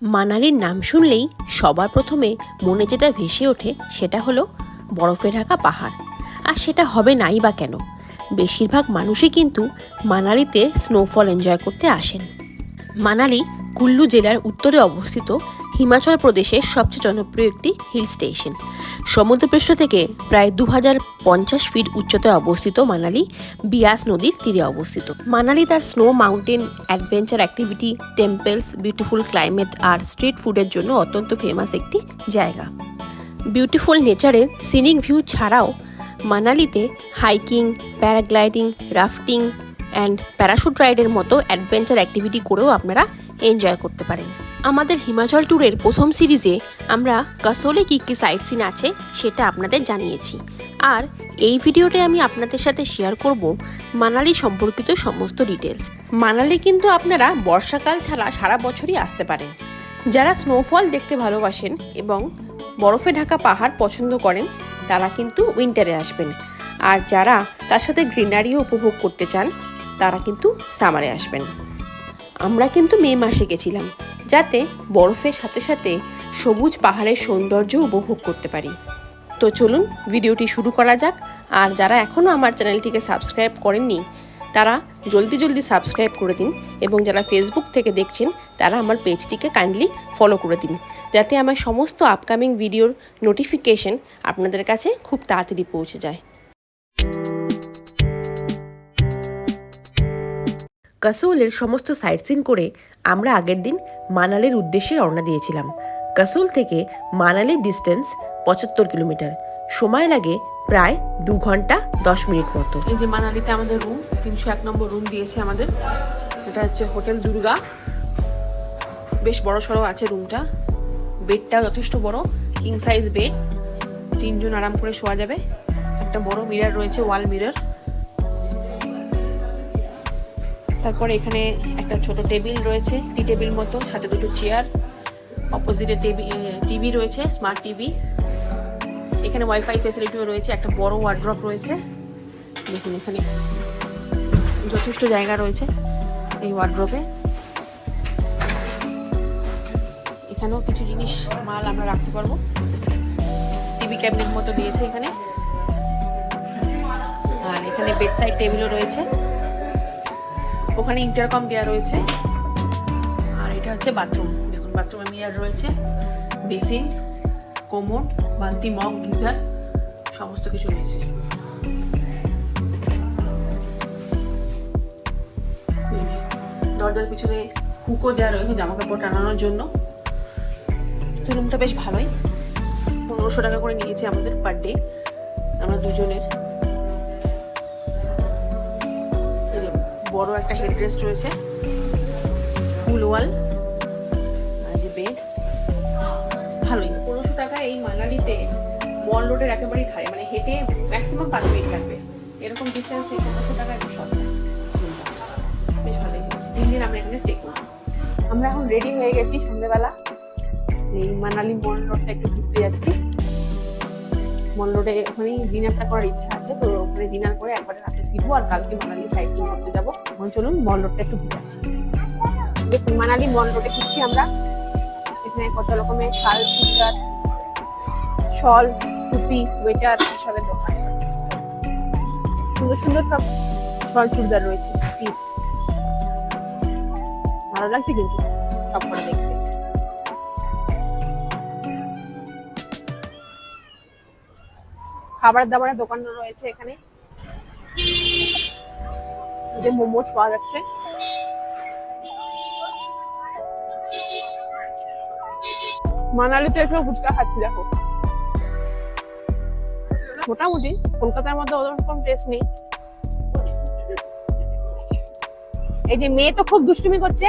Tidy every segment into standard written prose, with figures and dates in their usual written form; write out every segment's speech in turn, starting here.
মানালির নাম শুনলেই সবার প্রথমে মনে যেটা ভেসে ওঠে সেটা হলো বরফে ঢাকা পাহাড়। আর সেটা হবে নাই বা কেন, বেশিরভাগ মানুষই কিন্তু মানালিতে স্নোফল এনজয় করতে আসেন। মানালি কুল্লু জেলার উত্তরে অবস্থিত হিমাচল প্রদেশের সবচেয়ে জনপ্রিয় একটি হিল স্টেশন। সমুদ্রপৃষ্ঠ থেকে প্রায় 2050 ফিট উচ্চতায় অবস্থিত মানালি বিয়াস নদীর তীরে অবস্থিত। মানালি তার snow mountain adventure activity, temples, beautiful climate আর স্ট্রিট ফুডের জন্য অত্যন্ত ফেমাস একটি জায়গা। বিউটিফুল নেচারের সিনিক ভিউ ছাড়াও মানালিতে hiking, paragliding, rafting and parachute রাইডের মতো অ্যাডভেঞ্চার অ্যাক্টিভিটি করেও আপনারা এনজয় করতে পারেন। আমাদের হিমাচল ট্যুরের প্রথম সিরিজে আমরা কাসোলে কী কী সাইট সিন আছে সেটা আপনাদের জানিয়েছি, আর এই ভিডিওতে আমি আপনাদের সাথে শেয়ার করব মানালি সম্পর্কিত সমস্ত ডিটেলস। মানালি কিন্তু আপনারা বর্ষাকাল ছাড়া সারা বছরই আসতে পারেন। যারা স্নোফল দেখতে ভালোবাসেন এবং বরফে ঢাকা পাহাড় পছন্দ করেন তারা কিন্তু উইন্টারে আসবেন, আর যারা তার সাথে গ্রিনারিও উপভোগ করতে চান তারা কিন্তু সামারে আসবেন। আমরা কিন্তু মে মাসে গেছিলাম যাতে বরফের সাথে সাথে সবুজ পাহাড়ের সৌন্দর্য উপভোগ করতে পারি। তো চলুন ভিডিওটি শুরু করা যাক। আর যারা এখনও আমার চ্যানেলটিকে সাবস্ক্রাইব করেননি তারা জলদি সাবস্ক্রাইব করে দিন, এবং যারা ফেসবুক থেকে দেখছেন তারা আমার পেজটিকে কাইন্ডলি ফলো করে দিন, যাতে আমার সমস্ত আপকামিং ভিডিওর নোটিফিকেশন আপনাদের কাছে খুব তাড়াতাড়ি পৌঁছে যায়। কাসোলের সমস্ত সাইট সিন করে আমরা আগের দিন মানালির উদ্দেশ্যে রওনা দিয়েছিলাম। কাসোল থেকে মানালির ডিস্টেন্স 75 কিলোমিটার, সময় লাগে প্রায় 2 ঘন্টা 10 মিনিট মতো। এই যে মানালিতে আমাদের রুম 301 নম্বর রুম দিয়েছে আমাদের। এটা হচ্ছে হোটেল দুর্গা, বেশ বড় সড়ো আছে রুমটা। বেডটাও যথেষ্ট বড়, কিং সাইজ বেড, 3 জন আরাম করে শোয়া যাবে। একটা বড় মিরর রয়েছে, ওয়াল মিরর। তারপরে এখানে একটা ছোট টেবিল রয়েছে, টি টেবিল মতো, সাথে দুটো চেয়ার। অপোজিটে টিভি রয়েছে, স্মার্ট টিভি। এখানে ওয়াইফাই ফেসিলিটিও রয়েছে, একটা বড় ওয়ার্ড্রপ রয়েছে। দেখুন এখানে যথেষ্ট জায়গা রয়েছে এই ওয়ার্ড্রপে। এখানেও কিছু জিনিস মাল আমরা রাখতে পারবো। টিভি ক্যাবিনেট মতো দিয়েছে এখানে। আর এখানে বেড সাইড টেবিলও রয়েছে, ওখানে ইন্টারকম দেওয়া রয়েছে। আর এটা হচ্ছে বাথরুম। দেখুন বাথরুমে মিরর রয়েছে, বেসিন, কোমোড, বালতি, মগ, গিজার সমস্ত কিছু রয়েছে। দরজার পিছনে হুকও দেওয়া রয়েছে জামা কাপড় টানানোর জন্য। তো রুমটা বেশ ভালোই, 1500 টাকা করে নিয়েছে আমাদের পার ডে, আমরা দুজনের। বড় একটা হেডরেস্ট রয়েছে, ফুল ওয়াল, আর যে বেড। ভালোই, 1500 টাকা এই মানালিতে মল রোডের একেবারেই ধারে, মানে হেঁটে ম্যাক্সিমাম 5 মিনিট লাগবে, এরকম ডিস্টেন্সে 1500 টাকা একটু সস্তা। বেশ ভালোই হয়েছে। 3 দিন আমরা এখানে স্টে করব। আমরা এখন রেডি হয়ে গেছি সন্ধ্যেবেলা। এই মানালি মল রোডটা একটু ঘুরতে যাচ্ছি। মল রোডে ওখানেই ডিনারটা করার ইচ্ছা আছে, তো ওখানে ডিনার করে একবারে রাতে ফিরবো, আর কালকে মানালি সাইট সিন করতে যাবো। এখন চলুন মল রোডটা একটু ঘুরে আসি। দেখুন মানালি মল রোডে ঘুরছি আমরা। এখানে কত রকমের শাল, চুড়িদার, শল, টুপি, সোয়েটার এসবের দোকান। সুন্দর সব শল চুড়িদার রয়েছে, পিস ভালো লাগছে কিন্তু সব করে দেখতে। খাবার দাবারের দোকান রয়েছে এখানে, যে মোমোস পাওয়া যাচ্ছে। মানালিতে এসে ফুচকা খাচ্ছি, দেখো মোটামুটি কলকাতার মধ্যে ওরকম টেস্ট নেই। এই যে মেয়ে তো খুব দুষ্টুমি করছে,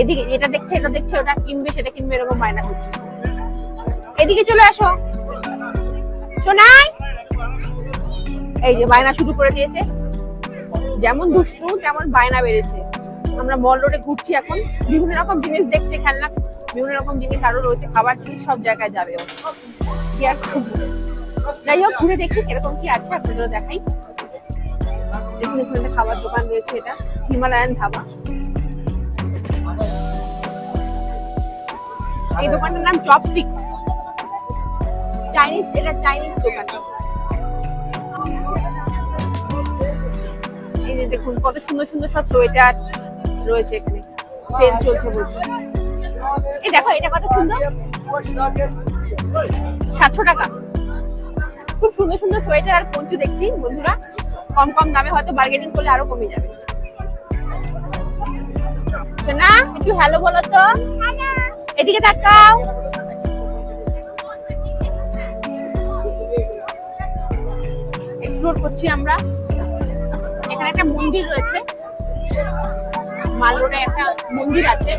এদিকে এটা দেখছে এটা দেখছে, ওটা কিনবে সেটা কিনবে, এরকম বায়না করছে। এদিকে চলে আসো সোনাই। এই যে বায়না শুরু করে দিয়েছে, যেমন দুষ্টু তেমন বায়না বেড়েছে। আমরা মল রোডে ঘুরছি এখন, বিভিন্ন রকম জিনিস দেখছে, খেলনা, বিভিন্ন রকম জিনিস আরো রয়েছে, খাবার জিনিস সব জায়গায় যাবে। যাই হোক ঘুরে দেখি এরকম কি আছে, আপনাদেরও দেখাই। দেখুন এখানে একটা খাবার দোকান রয়েছে, এটা হিমালয়ান ধাবা। এই দোকানটার নাম চপস্টিক্স, চাইনিজ, এটা চাইনিজ দোকান। এই যে দেখুন কত সুন্দর সুন্দর সব সোয়েটার রয়েছে এখানে, সেল চলছে বলছে। এই দেখো এটা কত সুন্দর, 700 টাকা। খুব সুন্দর সুন্দর সোয়েটার আর পঞ্চু দেখছি বন্ধুরা, কম কম দামে, হয়তো বার্গেনিং করলে আরো কমে যাবে। না একটু হ্যালো বলো তো, এদিকে তাকাও। এক্সপ্লোর করছি আমরা। এখানে একটা মন্দির রয়েছে, মাল রোডে একটা মন্দির আছে।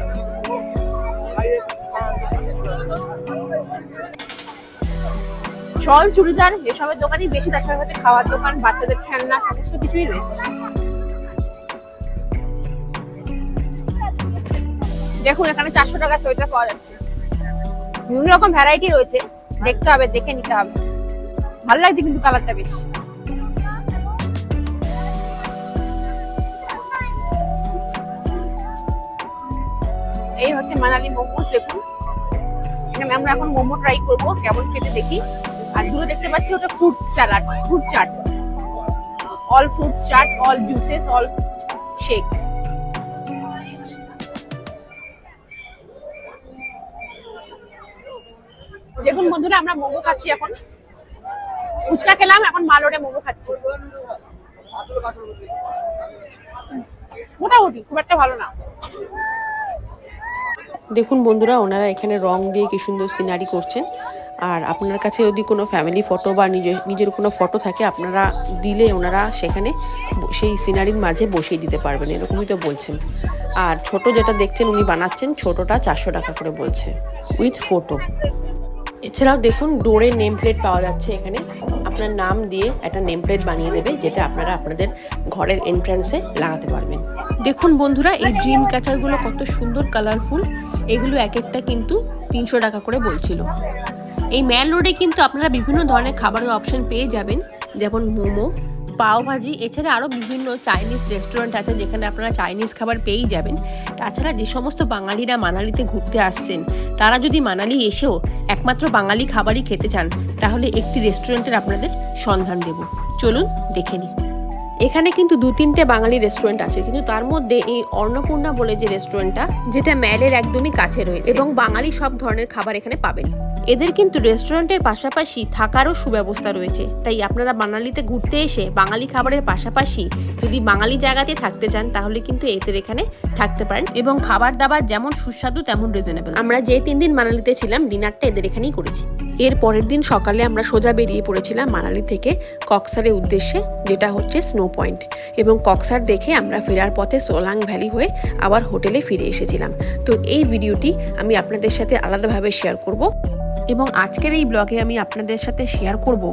শল, চুড়িদার এসবের দোকানই বেশি, তার সাথে খাওয়ার দোকান, বাচ্চাদের খেলনা, সমস্ত কিছুই রয়েছে। দেখুন এখানে 400 টাকা সোয়েটার পাওয়া যাচ্ছে, বিভিন্ন রকম ভ্যারাইটি রয়েছে, দেখতে হবে, দেখে নিতে হবে। ভালো লাগছে কিন্তু কালারটা বেশ। এই হচ্ছে মানালি মোমোস। দেখুন এখানে আমরা এখন মোমো ট্রাই করবো, কেমন খেতে দেখি। আর দূরে দেখতে পাচ্ছি ওটা fruit salad, fruit chaat, all fruits chaat, all juices, all shakes. দেখুন বন্ধুরা আমরা মোমো খাচ্ছি এখন, ফুচকা খেলাম, এখন মালোরে মোমো খাচ্ছি। মোটামুটি খুব একটা ভালো না। দেখুন বন্ধুরা, ওনারা এখানে রং দিয়ে কি সুন্দর সিনারি করছেন। আর আপনার কাছে যদি কোনো ফ্যামিলি ফটো বা নিজের কোনো ফটো থাকে, আপনারা দিলে ওনারা সেখানে সেই সিনারির মাঝে বসিয়ে দিতে পারবেন, এরকমই তো বলছেন। আর ছোট যেটা দেখছেন উনি বানাচ্ছেন, ছোটটা 400 টাকা করে বলছে উইথ ফটো। এছাড়াও দেখুন ডোরের নেম প্লেট পাওয়া যাচ্ছে এখানে, আপনার নাম দিয়ে একটা নেম প্লেট বানিয়ে দেবে, যেটা আপনারা আপনাদের ঘরের এন্ট্রান্সে লাগাতে পারবেন। দেখুন বন্ধুরা, এই ড্রিম ক্যাচারগুলো কত সুন্দর কালারফুল, এগুলো এক একটা কিন্তু 300 টাকা করে বলছিল। এই ম্যাল রোডে কিন্তু আপনারা বিভিন্ন ধরনের খাবারের অপশন পেয়ে যাবেন, যেমন মোমো, পাওভাজি, এছাড়া আরও বিভিন্ন চাইনিজ রেস্টুরেন্ট আছে যেখানে আপনারা চাইনিজ খাবার পেয়েই যাবেন। তাছাড়া যে সমস্ত বাঙালিরা মানালিতে ঘুরতে আসছেন, তারা যদি মানালি এসেও একমাত্র বাঙালি খাবারই খেতে চান, তাহলে একটি রেস্টুরেন্টের আপনাদের সন্ধান দেব, চলুন দেখে নিই। এখানে কিন্তু 2-3টে বাঙালি রেস্টুরেন্ট আছে, কিন্তু তার মধ্যে এই অন্নপূর্ণা বলে যে রেস্টুরেন্টটা, যেটা ম্যালের একদমই কাছে রয়েছে এবং বাঙালি সব ধরনের খাবার এখানে পাবেন। এদের কিন্তু রেস্টুরেন্টের পাশাপাশি থাকারও সুব্যবস্থা রয়েছে, তাই আপনারা মানালিতে ঘুরতে এসে বাঙালি খাবারের পাশাপাশি যদি বাঙালি জায়গাতে থাকতে চান, তাহলে কিন্তু এদের এখানে থাকতে পারেন এবং খাবার দাবার যেমন সুস্বাদু তেমন রিজনেবল। আমরা যে 3 দিন মানালিতে ছিলাম, ডিনারটা এদের এখানেই করেছি। এর পরের দিন সকালে আমরা সোজা বেরিয়ে পড়েছিলাম মানালি থেকে কক্সারের উদ্দেশ্যে, যেটা হচ্ছে স্নো পয়েন্ট। এবং কক্সার দেখে আমরা ফেরার পথে সোলাং ভ্যালি হয়ে আবার হোটেলে ফিরে এসেছিলাম। তো এই ভিডিওটি আমি আপনাদের সাথে আলাদাভাবে শেয়ার করব, এবং আজকের এই ব্লগে আমি আপনাদের সাথে শেয়ার করব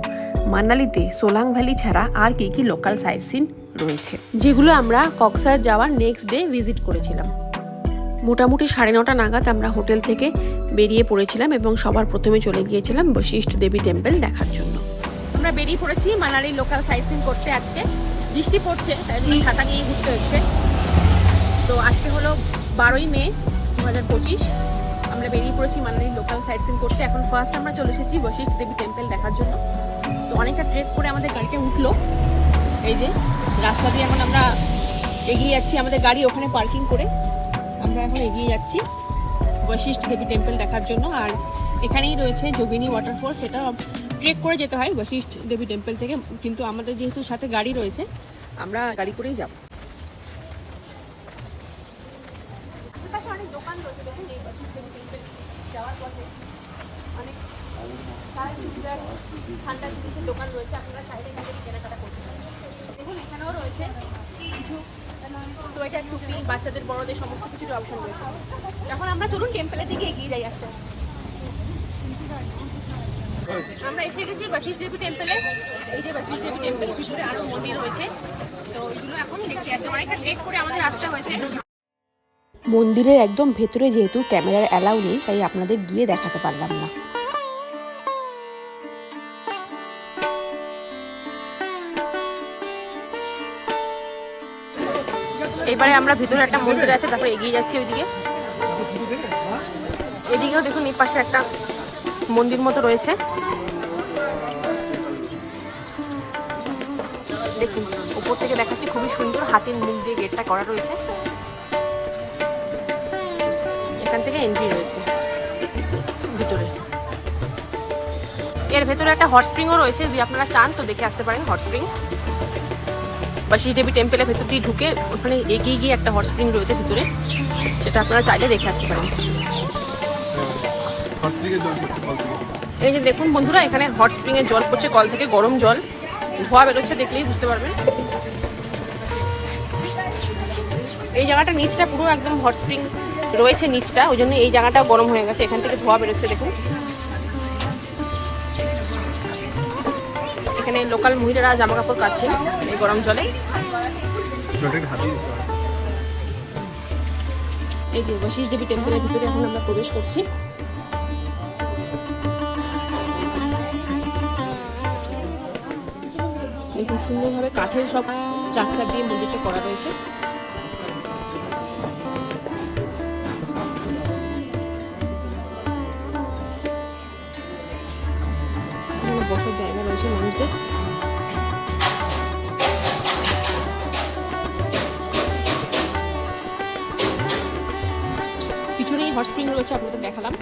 মানালিতে সোলাং ভ্যালি ছাড়া আর কি কি লোকাল সাইট সিন রয়েছে, যেগুলো আমরা কক্সার যাওয়ার নেক্সট ডে ভিজিট করেছিলাম। মোটামুটি 9:30 নাগাদ আমরা হোটেল থেকে বেরিয়ে পড়েছিলাম এবং সবার প্রথমে চলে গিয়েছিলাম বশিষ্ঠ দেবী টেম্পল দেখার জন্য। আমরা বেরিয়ে পড়েছি মানালির লোকাল সাইট সিন করতে। আজকে বৃষ্টি পড়ছে, তাই জন্য ছাতা নিয়ে ঘুরতে হচ্ছে। তো আজকে হলো 12ই মে 2025। আমরা বেরিয়ে পড়েছি মানালির লোকাল সাইট সিন করতে। এখন ফার্স্ট আমরা চলে এসেছি বশিষ্ঠ দেবী টেম্পল দেখার জন্য। তো অনেকটা ট্রেক করে আমাদের গাড়িতে উঠলো, এই যে রাস্তা দিয়ে এখন আমরা এগিয়ে যাচ্ছি, আমাদের গাড়ি ওখানে পার্কিং করে আমরা এখন এগিয়ে যাচ্ছি বশিষ্ঠ দেবী টেম্পল দেখার জন্য। আর এখানেই রয়েছে যোগিনী ওয়াটারফল, সেটা ট্রেক করে যেতে হয় বশিষ্ঠ দেবী টেম্পল থেকে, কিন্তু আমাদের যেহেতু সাথে গাড়ি রয়েছে আমরা গাড়ি করেই যাব। অনেক দোকান রয়েছে, দেখুন এই বশিষ্ঠ দেবী টেম্পল যাওয়ার পথে অনেক ঠান্ডা জিনিসের দোকান রয়েছে, আপনারা চাইলে এখানে কেনাকাটা করতে পারেন। দেখুন এখানেও রয়েছে কিছু সোয়েটার, টুপি, বাচ্চাদের বড়দের সমস্ত কিছুর অপশন রয়েছে। এখন আমরা চলুন টেম্পলের দিকে এগিয়ে যাই আস্তে আস্তে। আমরা এসে গেছি বশিষ্ঠ দেবী টেম্পলে। এই যে বশিষ্ঠ দেবী টেম্পলের ভিতরে আরো মন্দির রয়েছে, তো এগুলো এখন দেখতে যাচ্ছি। অনেকটা ট্রেক করে আমাদের আসতে হয়েছে। মন্দিরের একদম ভেতরে যেহেতু ক্যামেরার অ্যালাউ নেই, তাই আপনাদের গিয়ে দেখাতে পারলাম না। এবারে আমরা ভিতরে একটা মন্দির আছে, তারপরে এগিয়ে যাচ্ছি ওইদিকে। এদিকে এদিকেও দেখুন এই পাশে একটা মন্দির মতো রয়েছে। দেখুন উপর থেকে দেখাচ্ছি, খুবই সুন্দর হাতির মুখ দিয়ে গেটটা করা রয়েছে। এখান থেকে এন্ট্রি রয়েছে ভিতরে। এর ভেতরে একটা হট স্প্রিংও রয়েছে, যদি আপনারা চান তো দেখে আসতে পারেন হট স্প্রিং। বশিষ্ঠ দেবী টেম্পলের ভেতর দিয়ে ঢুকে ওখানে এগিয়ে গিয়ে একটা হট স্প্রিং রয়েছে ভিতরে, সেটা আপনারা চাইলে দেখে আসতে পারেন। এই যে দেখুন বন্ধুরা, এখানে হট স্প্রিং এর জল পড়ছে কল থেকে, গরম জল, ধোয়া বেরোচ্ছে, দেখলেই বুঝতে পারবেন। এই জায়গাটা নিচটা পুরো একদম হট স্প্রিং রয়েছে নিচটা, ওই জন্য এই জায়গাটাও গরম হয়ে গেছে, এখান থেকে ধোয়া বেরোচ্ছে দেখুন। এখানে লোকাল মহিলারা জামা কাপড় কাচ্ছে এই গরম জলে। এই যে বশিষ্ঠ দেবী টেম্পলের ভিতরে এখন আমরা প্রবেশ করছি। দেখুন সুন্দরভাবে কাঠের সব স্ট্রাকচার দিয়ে মন্দিরটা করা রয়েছে। এখানে বসার জায়গা রয়েছে মানুষদের। পিছনেই হট স্প্রিং রয়েছে, আপনাদের দেখালাম।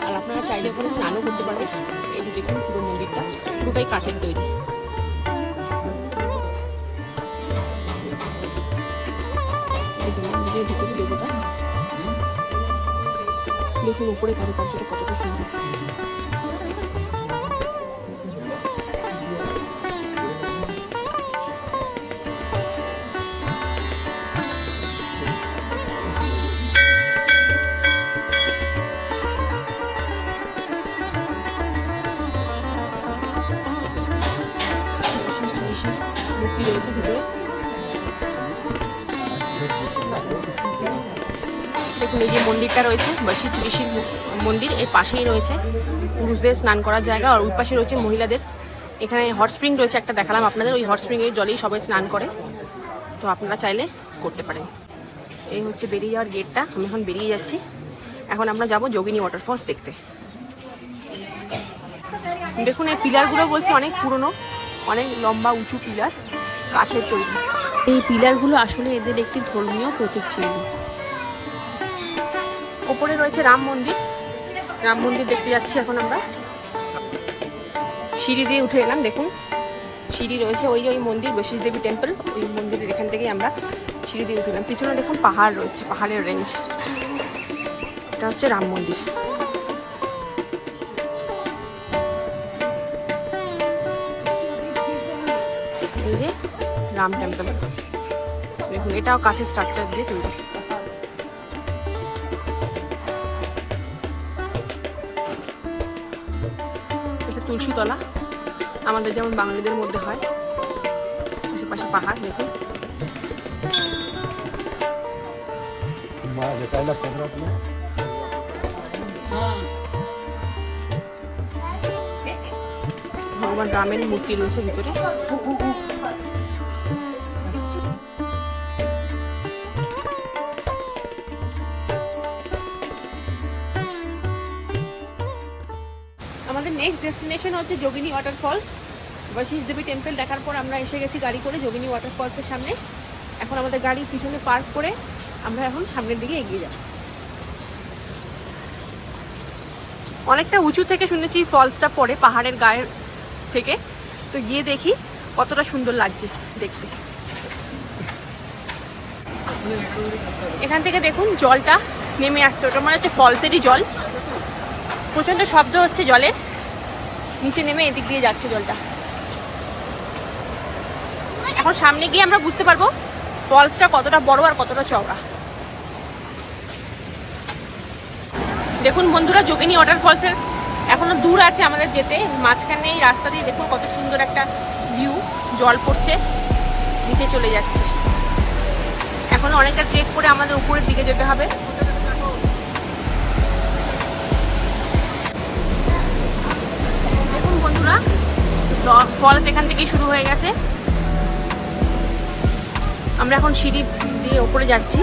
আর আপনারা চাইলে ওখানে স্নানও করতে পারবেন। এই যে দেখুন পুরো মন্দিরটা পুরোটাই কাঠের তৈরি। মন্দিরের ভিতরে দেবতা, দেখুন উপরে কারুকার্যটা কতটা সুন্দর। মূর্তি রয়েছে ভিতরে। দেখুন এই যে মন্দিরটা রয়েছে বশিষ্ঠ ঋষির মন্দির, এর পাশেই রয়েছে পুরুষদের স্নান করার জায়গা, আর ওই পাশে রয়েছে মহিলাদের। এখানে হট স্প্রিং রয়েছে একটা, দেখালাম আপনাদের, ওই হট স্প্রিং এর জলেই সবাই স্নান করে, তো আপনারা চাইলে করতে পারেন। এই হচ্ছে বেরিয়ে যাওয়ার গেটটা, আমি এখন বেরিয়ে যাচ্ছি। এখন আমরা যাব যোগিনী ওয়াটারফলস দেখতে। দেখুন এই পিলারগুলো বলছে অনেক পুরনো, অনেক লম্বা উঁচু পিলার, কাঠের তৈরি। এই পিলারগুলো আসলে এদের একটি ধর্মীয় প্রতীক চিহ্ন। ওপরে রয়েছে রাম মন্দির, রাম মন্দির দেখতে যাচ্ছি এখন আমরা। সিঁড়ি দিয়ে উঠে এলাম, দেখুন সিঁড়ি রয়েছে, ওই যে ওই মন্দির বশিষ্ঠ দেবী টেম্পল, ওই মন্দিরের এখান থেকেই আমরা সিঁড়ি দিয়ে উঠে এলাম। পিছনে দেখুন পাহাড় রয়েছে, পাহাড়ের রেঞ্জ। এটা হচ্ছে রাম মন্দির। এই যে রাম টেম্পল, দেখুন এটাও কাঠের স্ট্রাকচার দিয়ে তৈরি। এটা তুলসী তলা, আমাদের যেমন বাঙালিদের মধ্যে হয়। আশেপাশে পাহাড় দেখুন। ভগবান রামের মূর্তি রয়েছে ভিতরে। আমাদের নেক্সট ডেস্টিনেশন হচ্ছে যোগিনী ওয়াটারফলস। বশিষ্ঠ দেবী টেম্পল দেখার পর আমরা এসে গেছি গাড়ি করে যোগিনী ওয়াটারফলসের সামনে। এখন আমাদের গাড়ি পিছনে পার্ক করে আমরা এখন সামনের দিকে এগিয়ে যাব। অনেকটা উঁচু থেকে শুনেছি ফলসটা পড়ে পাহাড়ের গায়ের থেকে, তো গিয়ে দেখি কতটা সুন্দর লাগছে দেখতে। এখান থেকে দেখুন জলটা নেমে আসছে, ওটা মনে হচ্ছে ফলসেরই জল। প্রচণ্ড শব্দ হচ্ছে জলের, নিচে নেমে এদিক দিয়ে যাচ্ছে জলটা। এখন সামনে গিয়ে আমরা বুঝতে পারবো ফলসটা কতটা বড় আর কতটা চওড়া। দেখুন বন্ধুরা, যোগিনী ওয়াটারফলসের এখনো দূর আছে আমাদের যেতে। মাঝখানে এই রাস্তা দিয়ে দেখুন কত সুন্দর একটা ভিউ, জল পড়ছে, নিচে চলে যাচ্ছে। এখন অনেকটা ট্রেক করে আমাদের উপরের দিকে যেতে হবে। দেখুন বন্ধুরা, ফলস এখান থেকেই শুরু হয়ে গেছে। আমরা এখন সিঁড়ি দিয়ে উপরে যাচ্ছি।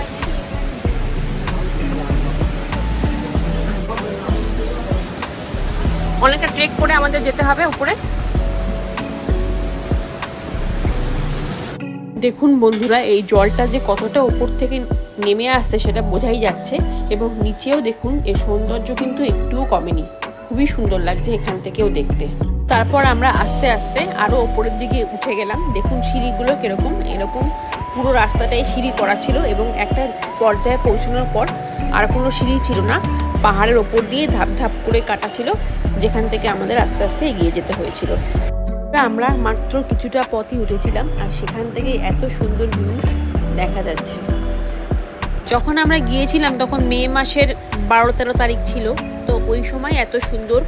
অনেকটা ট্রেক করে আমাদের যেতে হবে উপরে। দেখুন বন্ধুরা, এই জলটা যে কতটা উপর থেকে নেমে আসছে সেটা বোঝাই যাচ্ছে, এবং নিচেও দেখুন এর সৌন্দর্য কিন্তু একটুও কমেনি। খুবই সুন্দর লাগছে এখান থেকেও দেখতে। তারপর আমরা আস্তে আস্তে আরও ওপরের দিকে উঠে গেলাম। দেখুন সিঁড়িগুলো কীরকম, এরকম পুরো রাস্তাটাই সিঁড়ি করা ছিল, এবং একটা পর্যায়ে পৌঁছানোর পর আর কোনো সিঁড়ি ছিল না, পাহাড়ের ওপর দিয়ে ধাপ ধাপ করে কাটা ছিল, যেখান থেকে আমাদের আস্তে আস্তে এগিয়ে যেতে হয়েছিল। আমরা মাত্র কিছুটা পথই উঠেছিলাম, আর সেখান থেকে এত সুন্দর ভিউ দেখা যাচ্ছে। যখন আমরা গিয়েছিলাম তখন মে মাসের 12-13 তারিখ ছিল, তো ওই সময় এত সুন্দর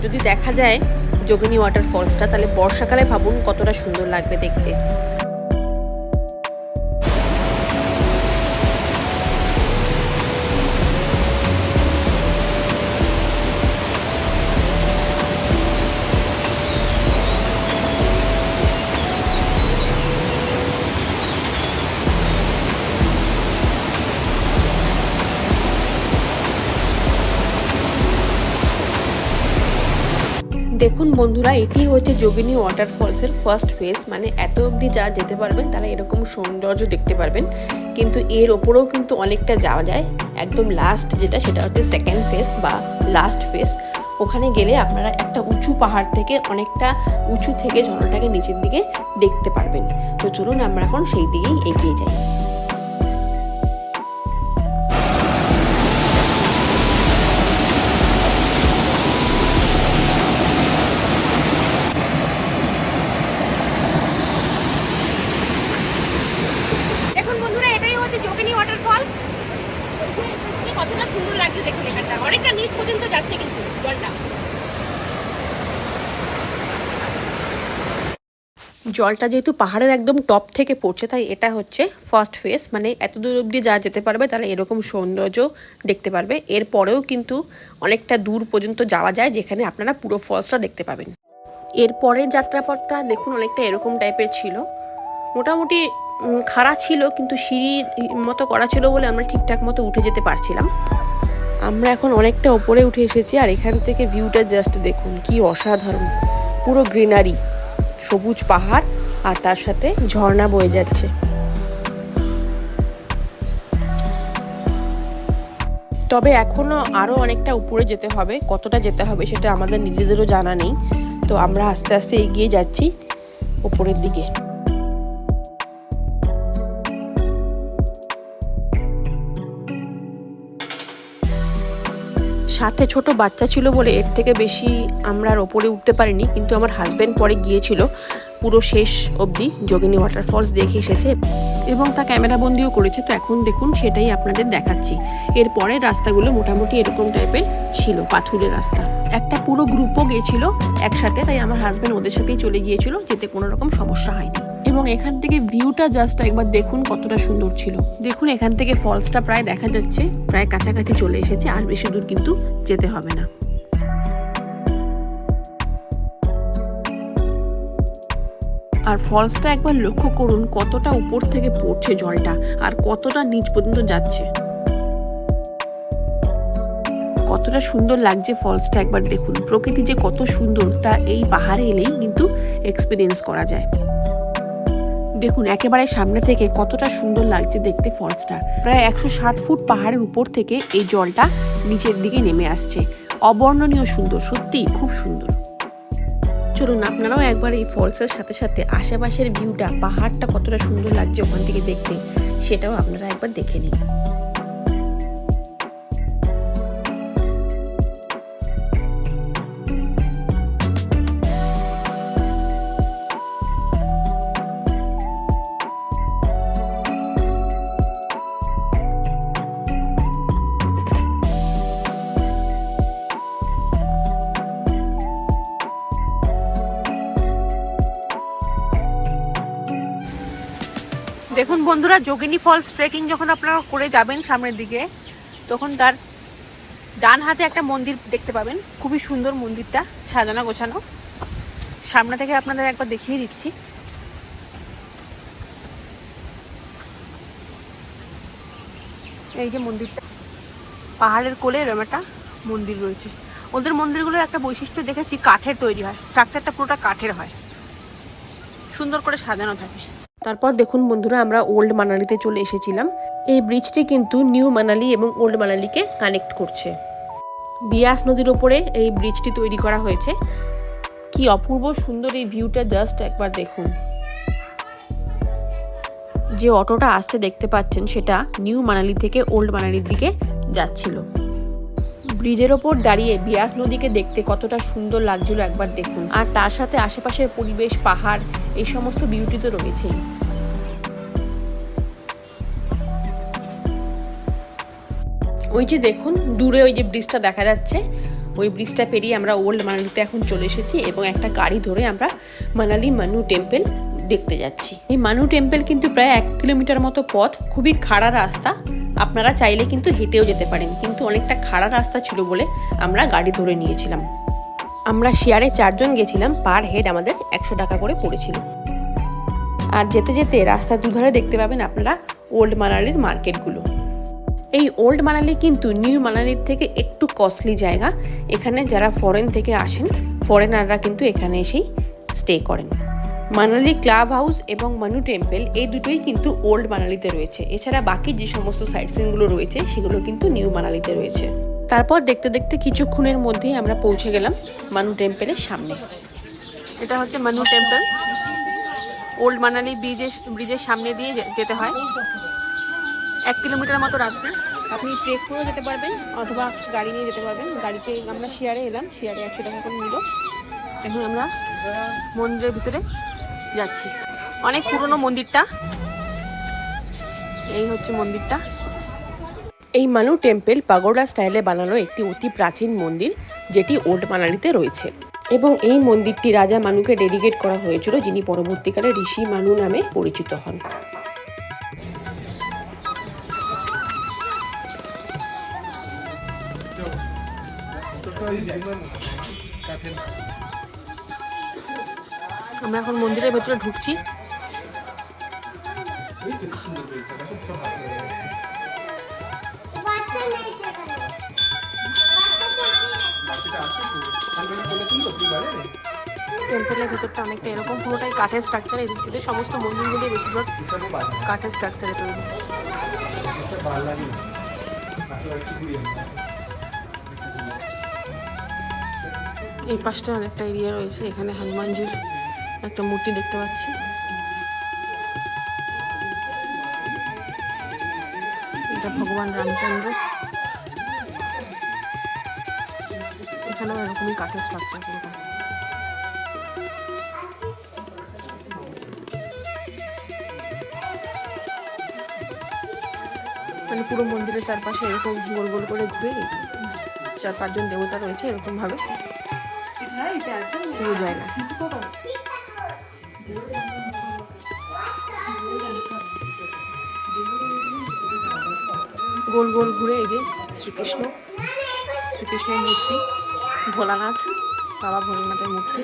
যদি দেখা যায় যোগিনী ওয়াটারফলসটা, তাহলে বর্ষাকালে ভাবুন কতটা সুন্দর লাগবে দেখতে। দেখুন বন্ধুরা, এটি হচ্ছে যোগিনী ওয়াটারফলসের ফার্স্ট ফেজ, মানে এত অবধি যারা যেতে পারবেন তারা এরকম সৌন্দর্য দেখতে পারবেন, কিন্তু এর ওপরেও কিন্তু অনেকটা যাওয়া যায়। একদম লাস্ট যেটা, সেটা হচ্ছে সেকেন্ড ফেজ বা লাস্ট ফেজ। ওখানে গেলে আপনারা একটা উঁচু পাহাড় থেকে অনেকটা উঁচু থেকে ঝর্ণাটাকে নিচের দিকে দেখতে পারবেন। তো চলুন আমরা এখন সেই দিকেই এগিয়ে যাই। যোগিনী ওয়াটারফলস কতটা সুন্দর লাগছে দেখুন, এখানটা অনেকটা নিচ পর্যন্ত যাচ্ছে কিন্তু জলটা। জলটা যেহেতু পাহাড়ের একদম টপ থেকে পড়ছে, তাই এটা হচ্ছে ফার্স্ট ফেজ, মানে এত দূর অবধি যারা যেতে পারবে তারা এরকম সৌন্দর্য দেখতে পারবে। এরপরেও কিন্তু অনেকটা দূর পর্যন্ত যাওয়া যায়, যেখানে আপনারা পুরো ফলসটা দেখতে পাবেন। এরপরের যাত্রাপথটা দেখুন অনেকটা এরকম টাইপের ছিল, মোটামুটি খাড়া ছিল, কিন্তু সিঁড়ির মতো করা ছিল বলে আমরা ঠিকঠাক মতো উঠে যেতে পারছিলাম। আমরা এখন অনেকটা ওপরে উঠে এসেছি, আর এখান থেকে ভিউটা জাস্ট দেখুন কি অসাধারণ। পুরো গ্রিনারি, সবুজ পাহাড়, আর তার সাথে ঝর্ণা বয়ে যাচ্ছে। তবে এখনও আরও অনেকটা উপরে যেতে হবে, কতটা যেতে হবে সেটা আমাদের নিজেদেরও জানা নেই। তো আমরা আস্তে আস্তে এগিয়ে যাচ্ছি উপরের দিকে। সাথে ছোট বাচ্চা ছিল বলে এর থেকে বেশি আমরা আর ওপরে উঠতে পারিনি, কিন্তু আমার হাজব্যান্ড পরে গিয়েছিল, পুরো শেষ অবধি যোগিনী ওয়াটারফলস দেখে এসেছে এবং তা ক্যামেরা বন্দিও করেছে। তো এখন দেখুন সেটাই আপনাদের দেখাচ্ছি। এরপরে রাস্তাগুলো মোটামুটি এরকম টাইপের ছিল, পাথুরের রাস্তা। একটা পুরো গ্রুপও গিয়েছিল একসাথে, তাই আমার হাজব্যান্ড ওদের সাথেই চলে গিয়েছিল, যেতে কোনো রকম সমস্যা হয়নি। এবং এখান থেকে ভিউটা জাস্ট একবার দেখুন কতটা সুন্দর ছিল। দেখুন এখান থেকে ফলসটা প্রায় দেখা যাচ্ছে, প্রায় কাছাকাছি চলে এসেছে, আর বেশি দূর কিন্তু যেতে হবে না। আর ফলসটা একবার লক্ষ্য করুন কতটা উপর থেকে পড়ছে জলটা, আর কতটা নিচ পর্যন্ত যাচ্ছে। কতটা সুন্দর লাগছে ফলসটা একবার দেখুন। প্রকৃতি যে কত সুন্দর তা এই পাহাড়ে এলেই কিন্তু এক্সপিরিয়েন্স করা যায়। দেখুন একেবারে সামনে থেকে কতটা সুন্দর লাগছে দেখতে ফলসটা। প্রায় 160 ফুট পাহাড়ের উপর থেকে এই জলটা নিচের দিকে নেমে আসছে। অবর্ণনীয় সুন্দর, সত্যিই খুব সুন্দর। চলুন আপনারাও একবার এই ফলসের সাথে সাথে আশেপাশের ভিউটা, পাহাড়টা কতটা সুন্দর লাগছে ওখান থেকে দেখতে, সেটাও আপনারা একবার দেখে নিন। দেখুন বন্ধুরা, যোগিনী ফলস ট্রেকিং যখন আপনারা করে যাবেন সামনের দিকে, তখন তার ডান হাতে একটা মন্দির দেখতে পাবেন। খুবই সুন্দর মন্দিরটা, সাজানো গোছানো। সামনে থেকে আপনাদের একবার দেখিয়ে দিচ্ছি। এই যে মন্দিরটা, পাহাড়ের কোলে এরকম একটা মন্দির রয়েছে। ওদের মন্দিরগুলোর একটা বৈশিষ্ট্য দেখেছি, কাঠের তৈরি হয়, স্ট্রাকচারটা পুরোটা কাঠের হয়, সুন্দর করে সাজানো থাকে। তারপর দেখুন বন্ধুরা, আমরা ওল্ড মানালিতে চলে এসেছিলাম। এই ব্রিজটি কিন্তু নিউ মানালি এবং ওল্ড মানালিকে কানেক্ট করছে। বিয়াস নদীর ওপরে এই ব্রিজটি তৈরি করা হয়েছে। কি অপূর্ব সুন্দর এই ভিউটা, জাস্ট একবার দেখুন। যে অটোটা আসছে দেখতে পাচ্ছেন, সেটা নিউ মানালি থেকে ওল্ড মানালির দিকে যাচ্ছিল। ব্রিজের ওপর দাঁড়িয়ে বিয়াস নদীকে দেখতে কতটা সুন্দর লাগছিল একবার দেখুন। আর তার সাথে আশেপাশের পরিবেশ, পাহাড়, এই সমস্ত বিউটি তো রয়েছেই। ওই যে দেখুন দূরে ওই যে ব্রিজটা দেখা যাচ্ছে, ওই ব্রিজটা পেরিয়ে আমরা ওল্ড মানালিতে এখন চলে এসেছি এবং একটা গাড়ি ধরে আমরা মানালি মানু টেম্পল দেখতে যাচ্ছি। এই মানু টেম্পল কিন্তু প্রায় 1 কিলোমিটার মতো পথ, খুবই খাড়া রাস্তা। আপনারা চাইলে কিন্তু হেঁটেও যেতে পারেন, কিন্তু অনেকটা খাড়া রাস্তা ছিল বলে আমরা গাড়ি ধরে নিয়েছিলাম। আমরা শেয়ারে 4 জন গেছিলাম, পার হেড আমাদের 100 টাকা করে পড়েছিল। আর যেতে যেতে রাস্তার দুধারে দেখতে পাবেন আপনারা ওল্ড মানালির মার্কেটগুলো। এই ওল্ড মানালি কিন্তু নিউ মানালির থেকে একটু কস্টলি জায়গা। এখানে যারা ফরেন থেকে আসেন, ফরেনাররা কিন্তু এখানে এসেই স্টে করেন। মানালি ক্লাব হাউস এবং মানু টেম্পল এই দুটোই কিন্তু ওল্ড মানালিতে রয়েছে। এছাড়া বাকি যে সমস্ত সাইট সিনগুলো রয়েছে সেগুলো কিন্তু নিউ মানালিতে রয়েছে। তারপর দেখতে দেখতে কিছুক্ষণের মধ্যেই আমরা পৌঁছে গেলাম মানু টেম্পলের সামনে। এটা হচ্ছে মানু টেম্পল। ওল্ড মানালি ব্রিজের সামনে দিয়ে যেতে হয়। 1 কিলোমিটার মতো রাস্তা। আপনি ট্রেক করেও যেতে পারবেন অথবা গাড়ি নিয়ে যেতে পারবেন। গাড়িতে আমরা শেয়ারে এলাম, শেয়ারে 100 টাকা করে নিল। এখন আমরা মন্দিরের ভিতরে যাচ্ছি। অনেক পুরনো মন্দিরটা, এই হচ্ছে মন্দিরটা। এই মানু টেম্পল পাগোডা স্টাইলে বানানো একটি অতি প্রাচীন মন্দির, যেটি ওল্ড মানালিতে রয়েছে। এবং এই মন্দিরটি রাজা মানুকে ডেডিকেট করা হয়েছিল, যিনি পরবর্তীকালে ঋষি মানু নামে পরিচিত হন। আমরা এখন মন্দিরের ভেতরে ঢুকছি। টেম্পলের ভেতরটা অনেকটা এরকম, পুরোটাই কাঠের স্ট্রাকচার। এদের সমস্ত মন্দিরগুলি বেশিরভাগ কাঠের স্ট্রাকচারে তৈরি। এই পাশটা অনেকটা এরিয়া রয়েছে। এখানে হনুমানজির একটা মূর্তি দেখতে পাচ্ছি। এটা ভগবান রামচন্দ্র। এখানেও এরকমই কাঠের স্ট্রাকচার পুরোটা। মানে পুরো মন্দিরের চারপাশে এরকম গোল গোল করে ঘুরে 4-5 জন দেবতা রয়েছে এরকম ভাবে পুরো জায়গা। গোল গোল ঘুরে এই যে শ্রীকৃষ্ণের মূর্তি, ভোলানাথ, বাবা ভোলানাথের মূর্তি।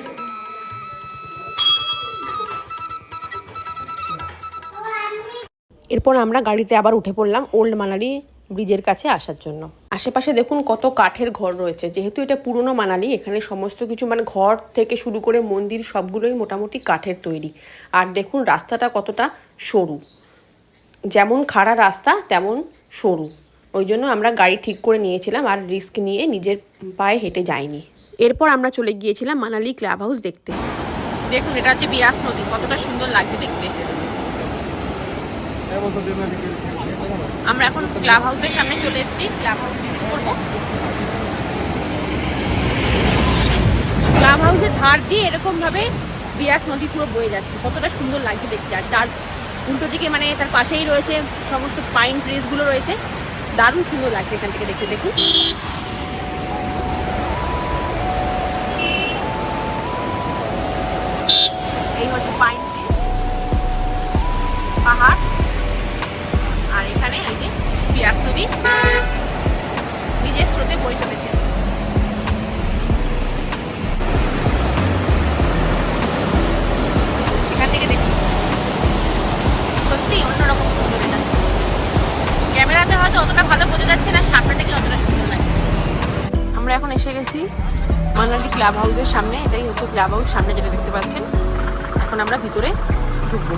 এরপর আমরা গাড়িতে আবার উঠে পড়লাম ওল্ড মানালি ব্রিজের কাছে আসার জন্য। আশেপাশে দেখুন কত কাঠের ঘর রয়েছে। যেহেতু এটা পুরনো মানালি, এখানে সমস্ত কিছু মানে ঘর থেকে শুরু করে মন্দির সবগুলোই মোটামুটি কাঠের তৈরি। আর দেখুন রাস্তাটা কতটা সরু, যেমন খাড়া রাস্তা তেমন সরু। ওই জন্য আমরা গাড়ি ঠিক করে নিয়েছিলাম আর রিস্ক নিয়ে নিজের পায়ে হেঁটে যাইনি। এরপর আমরা চলে গিয়েছিলাম মানালি ক্লাব হাউস দেখতে। দেখুন এটা হচ্ছে বিয়াস নদী, কতটা সুন্দর লাগছে দেখতে। আমরা এখন ক্লাব হাউসের সামনে চলে এসেছি, ক্লাব হাউস ভিজিট করবো। ক্লাব হাউসের ধার দিয়ে এরকম ভাবে বিয়াস নদী পুরো বয়ে যাচ্ছে, কতটা সুন্দর লাগছে দেখতে। আর তার উল্টো দিকে মানে তার পাশেই রয়েছে সমস্ত পাইন ট্রিজগুলো রয়েছে, দারুণ সুন্দর লাগছে এখান থেকে দেখতে। দেখুন এই হচ্ছে পাইন ট্রিজ, পাহাড়, আর এখানে এই যে বিয়াস নদী নিজের স্রোতে বয়ে চলেছে। এখান থেকে দেখুন সত্যি অন্যরকম সুন্দর। এটা ক্যামেরাতে হয়তো অতটা ভালো বোঝা যাচ্ছে না, সামনে থেকে অতটা সুন্দর লাগছে। এখন এসে গেছি মানালি ক্লাব হাউসের সামনে। এটাই হচ্ছে ক্লাব হাউস, সামনে যেটা দেখতে পাচ্ছেন। এখন আমরা ভিতরে ঢুকবো।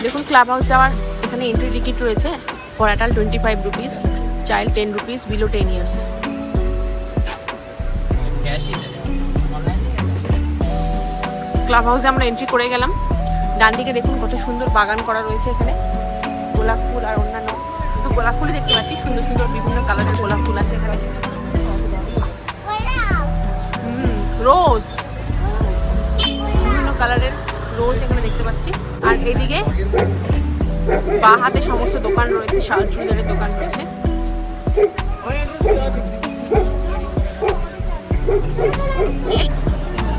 দেখুন ক্লাব হাউস যাওয়ার এখানে এন্ট্রি টিকিট রয়েছে। For adult 25 rupees, child 10 rupees, below 10 years. Club হাউসে আমরা এন্ট্রি করে গেলাম। ডান দিকে দেখুন কত সুন্দর বাগান করা রয়েছে এখানে, গোলাপ ফুল আর অন্যান্য, শুধু গোলাপ ফুলই দেখতে পাচ্ছি, সুন্দর সুন্দর বিভিন্ন কালারের গোলাপ ফুল আছে এখানে। রোজ, বিভিন্ন কালারের রোজ এখানে দেখতে পাচ্ছি। আর এইদিকে বা হাতে সমস্ত দোকান রয়েছে, জুয়েলারির দোকান রয়েছে।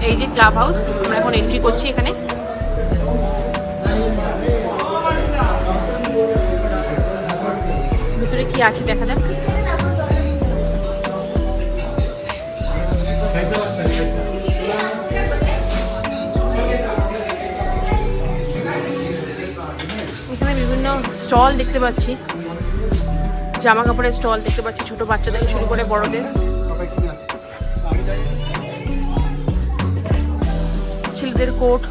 এই যে ক্লাব হাউস, আমরা এখন এন্ট্রি করছি এখানে। ভিতরে কি আছে দেখা যাক। এখানে বিভিন্ন স্টল দেখতে পাচ্ছি, জামা কাপড়ের স্টল দেখতে পাচ্ছি, ছোট বাচ্চা থেকে শুরু করে বড়দের। ছেলেদের কোট,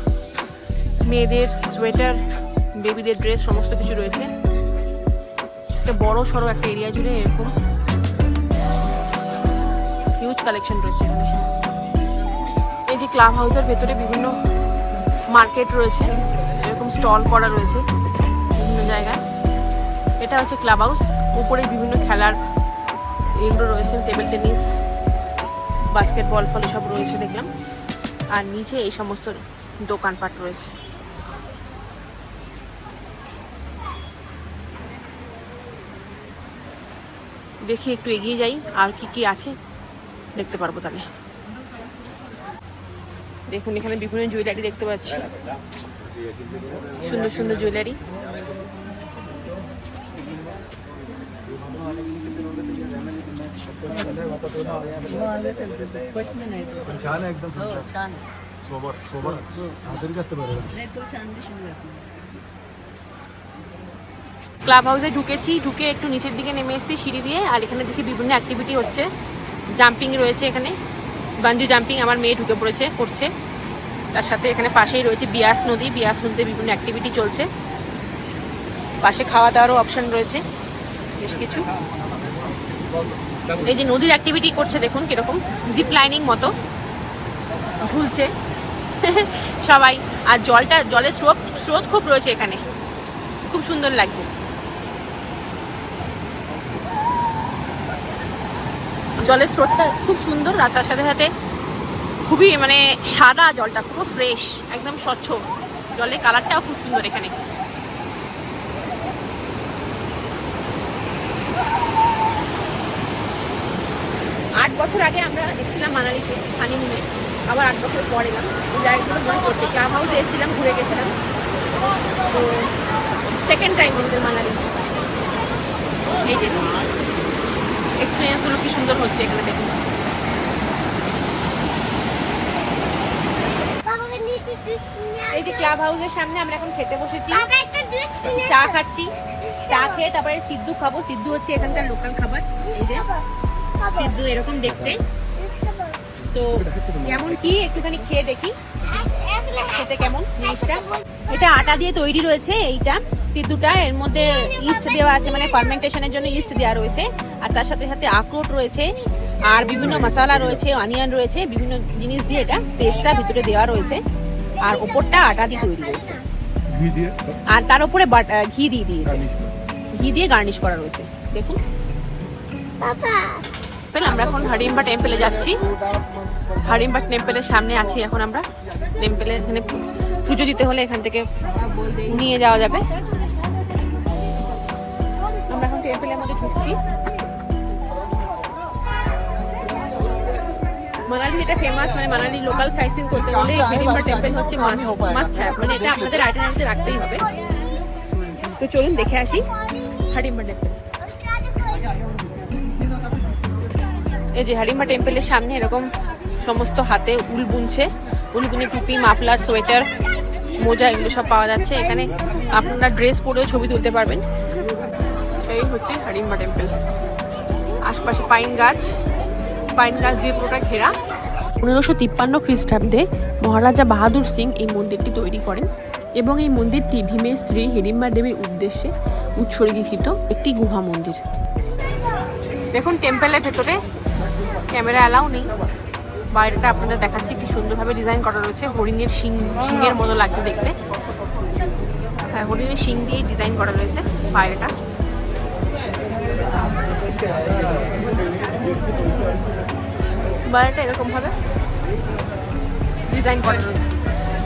মেয়েদের সোয়েটার, বেবিদের ড্রেস, সমস্ত কিছু রয়েছে। একটা বড় সড়ো একটা এরিয়া জুড়ে এরকম হিউজ কালেকশন রয়েছে এখানে। এই যে ক্লাব হাউসের ভেতরে বিভিন্ন মার্কেট রয়েছে, এরকম স্টল করা রয়েছে বিভিন্ন জায়গায়। এটা হচ্ছে ক্লাব হাউস। উপরে বিভিন্ন খেলার এগুলো রয়েছে, টেবিল টেনিস, বাস্কেটবল ফল সব রয়েছে দেখলাম। আর নিচে এই সমস্ত দোকানপাট রয়েছে। দেখি একটু এগিয়ে যাই, আর কি কি আছে দেখতে পারবো তাহলে। দেখুন এখানে বিভিন্ন জুয়েলারি দেখতে পাচ্ছি, সুন্দর সুন্দর জুয়েলারি। ক্লাব হাউসে ঢুকেছি, ঢুকে একটু নিচের দিকে নেমে এসেছি সিঁড়ি দিয়ে। আর এখানে দেখি বিভিন্ন অ্যাক্টিভিটি হচ্ছে, জাম্পিং রয়েছে এখানে, বাঞ্জি জাম্পিং আমার মেয়ে ঢুকে পড়েছে, করছে। তার সাথে এখানে পাশেই রয়েছে বিয়াস নদী, বিয়াস নদীতে বিভিন্ন অ্যাক্টিভিটি চলছে। পাশে খাওয়া দাওয়ারও অপশন রয়েছে বেশ কিছু। এই যে নদীর অ্যাক্টিভিটি করছে দেখুন কিরকম, জিপ লাইনিং মতো ঝুলছে সবাই। আর জলের স্রোত খুব রয়েছে এখানে, খুব সুন্দর লাগছে। জলের স্রোতটা খুব সুন্দর, তার সাথে সাথে খুবই মানে সাদা, জলটা পুরো ফ্রেশ, একদম স্বচ্ছ। জলের কালারটাও খুব সুন্দর এখানে। আট বছর আগে আমরা এসেছিলাম মানালিতে হানিমুনে, আবার 8 বছর পর এলাম। ওই জায়গাগুলো মনে পড়ছে। ক্লাব হাউসে এসেছিলাম, ঘুরে গেছিলাম, তো সেকেন্ড টাইম আমাদের মানালি। এই যে এক্সপিরিয়েন্সগুলো কি সুন্দর হচ্ছে এখানে দেখুন। এই যে ক্লাব হাউসের সামনে আমরা এখন খেতে বসেছি, চা খাচ্ছি। চা খেয়ে তারপরে সিদ্ধু খাবো। সিদ্ধু হচ্ছে এখানকার লোকাল খাবার। এই যে সিদ্ধু এরকম দেখতে, তো কেমন কি একটুখানি খেয়ে দেখি খেতে কেমন জিনিসটা। এটা আটা দিয়ে তৈরি রয়েছে এইটা সিদ্ধুটা, এর মধ্যে ইস্ট দেওয়া আছে, মানে ফার্মেন্টেশনের জন্য ইস্ট দেওয়া রয়েছে। আর তার সাথে সাথে আখরোট রয়েছে, আর বিভিন্ন মশলা রয়েছে, অনিয়ন রয়েছে, বিভিন্ন জিনিস দিয়ে এটা পেস্টটা ভিতরে দেওয়া রয়েছে। আর ওপরটা আটা দিয়ে তৈরি রয়েছে, আর তার উপরে ঘি দিয়ে দিয়েছে, ঘি দিয়ে গার্নিশ করা রয়েছে দেখুন। আমরা এখন হাড়িম্বা টেম্পলে যাচ্ছি। হাড়িম্বা টেম্পলের সামনে আছি এখন আমরা। টেম্পলের এখানে পুজো দিতে হলে এখান থেকে নিয়ে যাওয়া যাবে। আমরা এখন টেম্পলের মধ্যে ঢুকছি। মানালি এটা ফেমাস, মানে মানালি লোকাল সাইট সিন করতে হলে হাড়িম্বা টেম্পল হচ্ছে মাস্ট হ্যাভ, মানে এটা আপনাদের আইটেনারিতে রাখতেই হবে। তো চলুন দেখে আসি হাড়িম্বা টেম্পল। এই যে হাড়িম্বা টেম্পলের সামনে এরকম সমস্ত হাতে উল বুনছে, উল বুনে টুপি, মাফলার, সোয়েটার, মোজা এগুলো সব পাওয়া যাচ্ছে এখানে। আপনারা ড্রেস পরেও ছবি তুলতে পারবেন। এই হচ্ছে হাড়িম্বা টেম্পল। আশপাশে পাইন গাছ, পাইন গাছ দিয়ে পুরোটা ঘেরা। 1553 খ্রিস্টাব্দে মহারাজা বাহাদুর সিং এই মন্দিরটি তৈরি করেন এবং এই মন্দিরটি ভীমের স্ত্রী হিড়িম্বা দেবীর উদ্দেশ্যে উৎসর্গীকৃত একটি গুহা মন্দির। দেখুন টেম্পলের ভেতরে ক্যামেরা অ্যালাউ নেই, বাইরেটা আপনাদের দেখাচ্ছি কি সুন্দরভাবে ডিজাইন করা রয়েছে। হরিণের শিংয়ের মতো লাগছে দেখতে। হ্যাঁ, হরিণের শিং দিয়ে ডিজাইন করা রয়েছে বাইরেটা। বাইরেটা এরকম ভাবে ডিজাইন করা রয়েছে,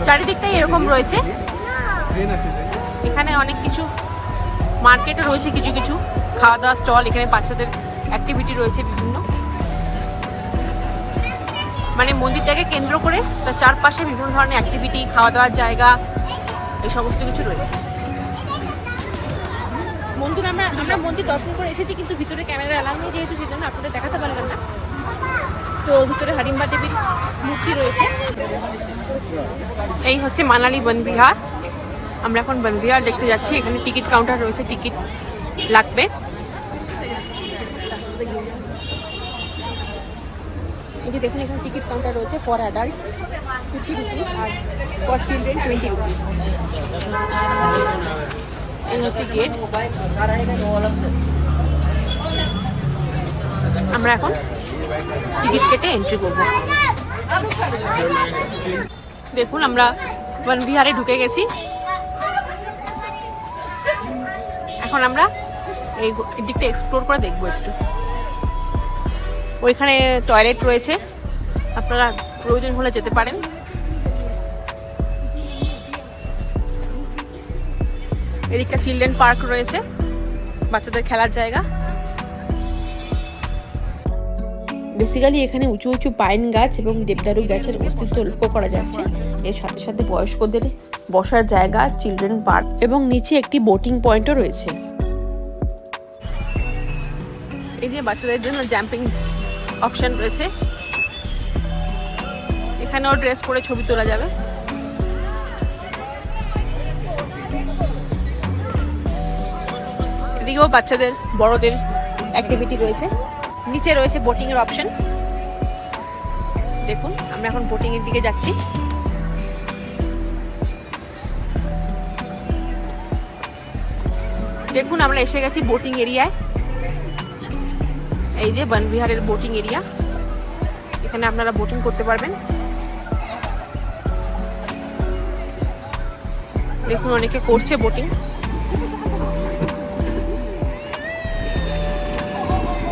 চারিদিকটাই এরকম রয়েছে। এখানে অনেক কিছু মার্কেটও রয়েছে, কিছু কিছু খাওয়া দাওয়া স্টল। এখানে বাচ্চাদের অ্যাক্টিভিটি রয়েছে বিভিন্ন, মানে মন্দিরটাকে কেন্দ্র করে তার চারপাশে বিভিন্ন ধরনের অ্যাক্টিভিটি, খাওয়া দাওয়ার জায়গা, এই সমস্ত কিছু রয়েছে। মন্দির আমরা মন্দির দর্শন করে এসেছি, কিন্তু ভিতরে ক্যামেরা অ্যালাউ নেই যেহেতু, সেই জন্য আপনাদের দেখাতে পারলাম না। তো ভিতরে হিড়িম্বা দেবীর মূর্তি রয়েছে। এই হচ্ছে মানালি বনবিহার। আমরা এখন বনবিহার দেখতে যাচ্ছি। এখানে টিকিট কাউন্টার রয়েছে, টিকিট লাগবে। এই যে দেখুন, এখানে টিকিট কাউন্টার রয়েছে। ফর অ্যাডাল্ট 50 রুপিস আর ফর চিলড্রেন 20 রুপিস। এই হচ্ছে গেট। আমরা এখন টিকিট কেটে এন্ট্রি করবো। দেখুন আমরা বনবিহারে ঢুকে গেছি। এখন আমরা এই দিকটা এক্সপ্লোর করে দেখবো একটু। ওইখানে টয়লেট রয়েছে, আপনারা প্রয়োজন হলে যেতে পারেন। এদিকটা চিলড্রেন পার্ক রয়েছে, বাচ্চাদের খেলার জায়গা। বেসিক্যালি এখানে উঁচু উঁচু পাইন গাছ এবং দেবদারু গাছের অস্তিত্ব লক্ষ্য করা যাচ্ছে। এর সাথে সাথে বয়স্কদের বসার জায়গা, চিলড্রেন পার্ক এবং নিচে একটি বোটিং পয়েন্টও রয়েছে। এই যে বাচ্চাদের জন্য জাম্পিং অপশন রয়েছে, এখানেও ড্রেস পরে ছবি তোলা যাবে। এদিকেও বাচ্চাদের বড়দের অ্যাক্টিভিটি রয়েছে। নিচে রয়েছে বোটিং এর অপশন। দেখুন আমরা এখন বোটিং এর দিকে যাচ্ছি। দেখুন আমরা এসে গেছি বোটিং এরিয়ায়। এই যে বনবিহারের বোটিং এরিয়া, এখানে আপনারা বোটিং করতে পারবেন। দেখুন অনেকে করছে বোটিং।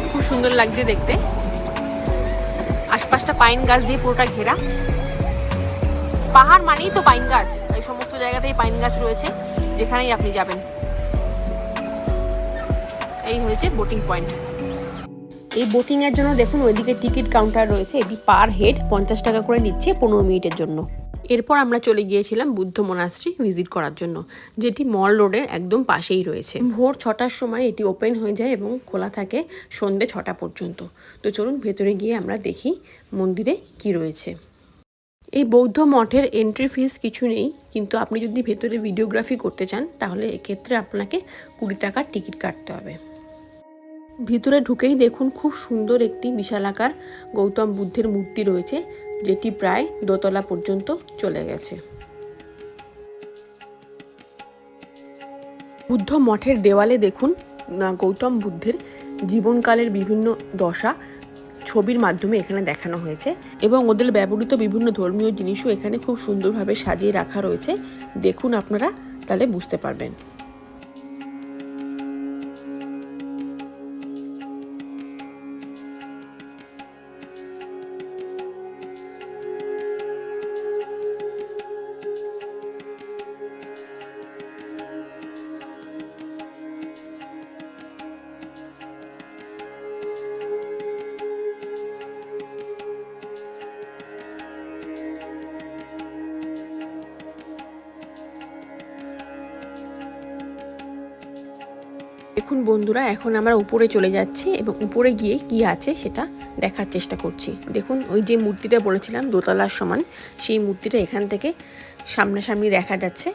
খুব সুন্দর লাগছে দেখতে। আশপাশটা পাইন গাছ দিয়ে পুরোটা ঘেরা। পাহাড় মানেই তো পাইন গাছ, এই সমস্ত জায়গাতেই পাইন গাছ রয়েছে যেখানেই আপনি যাবেন। এই হয়েছে বোটিং পয়েন্ট। এই বোটিং এর জন্য দেখুন ওইদিকে টিকিট কাউন্টার রয়েছে। এটি পার হেড 50 টাকা করে নিচ্ছে 15 মিনিটের জন্য। এরপর আমরা চলে গিয়েছিলাম বুদ্ধ মোনাস্ট্রি ভিজিট করার জন্য, যেটি মল রোডের একদম পাশেই রয়েছে। ভোর 6টার সময় এটি ওপেন হয়ে যায় এবং খোলা থাকে সন্ধ্যে 6টা পর্যন্ত। তো চলুন ভেতরে গিয়ে আমরা দেখি মন্দিরে কি রয়েছে। এই বৌদ্ধ মঠের এন্ট্রি ফিস কিছু নেই, কিন্তু আপনি যদি ভেতরে ভিডিওগ্রাফি করতে চান তাহলে এক্ষেত্রে আপনাকে 20 টাকার টিকিট কাটতে হবে। ভিতরে ঢুকেই দেখুন খুব সুন্দর একটি বিশালাকার গৌতম বুদ্ধের মূর্তি রয়েছে, যেটি প্রায় দোতলা পর্যন্ত চলে গেছে। বুদ্ধ মঠের দেওয়ালে দেখুন গৌতম বুদ্ধের জীবনকালের বিভিন্ন দশা ছবির মাধ্যমে এখানে দেখানো হয়েছে এবং ওদের ব্যবহৃত বিভিন্ন ধর্মীয় জিনিসও এখানে খুব সুন্দরভাবে সাজিয়ে রাখা রয়েছে। দেখুন আপনারা তাহলে বুঝতে পারবেন। দেখুন বন্ধুরা, এখন আমরা উপরে চলে যাচ্ছি এবং উপরে গিয়ে কি আছে সেটা দেখার চেষ্টা করছি। দেখুন ওই যে মূর্তিটা বলেছিলাম দোতলার সমান, সেই মূর্তিটা এখান থেকে সামনাসামনি দেখা যাচ্ছে।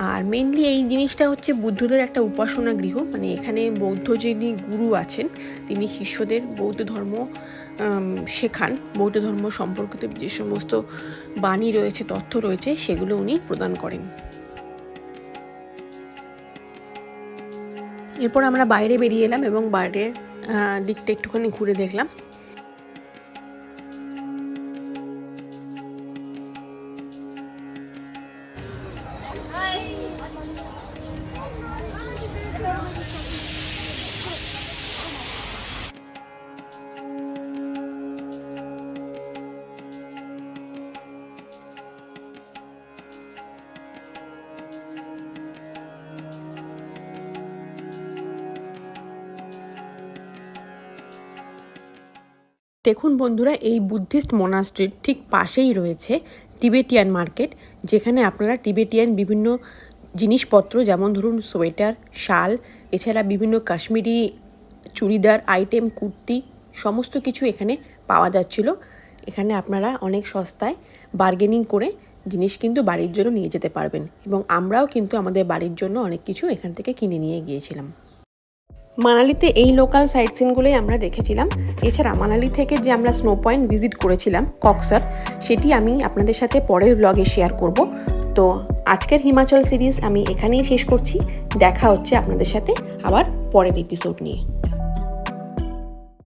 আর মেনলি এই জিনিসটা হচ্ছে বুদ্ধদের একটা উপাসনা গৃহ, মানে এখানে বৌদ্ধ যিনি গুরু আছেন তিনি শিষ্যদের বৌদ্ধ ধর্ম শেখান, বৌদ্ধ ধর্ম সম্পর্কিত যে সমস্ত বাণী রয়েছে, তথ্য রয়েছে, সেগুলো উনি প্রদান করেন। এরপর আমরা বাইরে বেরিয়ে এলাম এবং বাইরের দিকটা একটুখানি ঘুরে দেখলাম। দেখুন বন্ধুরা, এই বুদ্ধিস্ট মোনাস্ট্রির ঠিক পাশেই রয়েছে টিবেটিয়ান মার্কেট, যেখানে আপনারা টিবেটিয়ান বিভিন্ন জিনিসপত্র, যেমন ধরুন সোয়েটার, শাল, এছাড়া বিভিন্ন কাশ্মীরি চুড়িদার আইটেম, কুর্তি, সমস্ত কিছু এখানে পাওয়া যাচ্ছিল। এখানে আপনারা অনেক সস্তায় বার্গেনিং করে জিনিস কিন্তু বাড়ির জন্য নিয়ে যেতে পারবেন, এবং আমরাও কিন্তু আমাদের বাড়ির জন্য অনেক কিছু এখান থেকে কিনে নিয়ে গিয়েছিলাম। মানালিতে এই লোকাল সাইট সিনগুলোই আমরা দেখেছিলাম। এছাড়া মানালি থেকে যে আমরা স্নো পয়েন্ট ভিজিট করেছিলাম কক্সার, সেটি আমি আপনাদের সাথে পরের ব্লগে শেয়ার করব। তো আজকের হিমাচল সিরিজ আমি এখানেই শেষ করছি। দেখা হচ্ছে আপনাদের সাথে আবার পরের এপিসোড নিয়ে।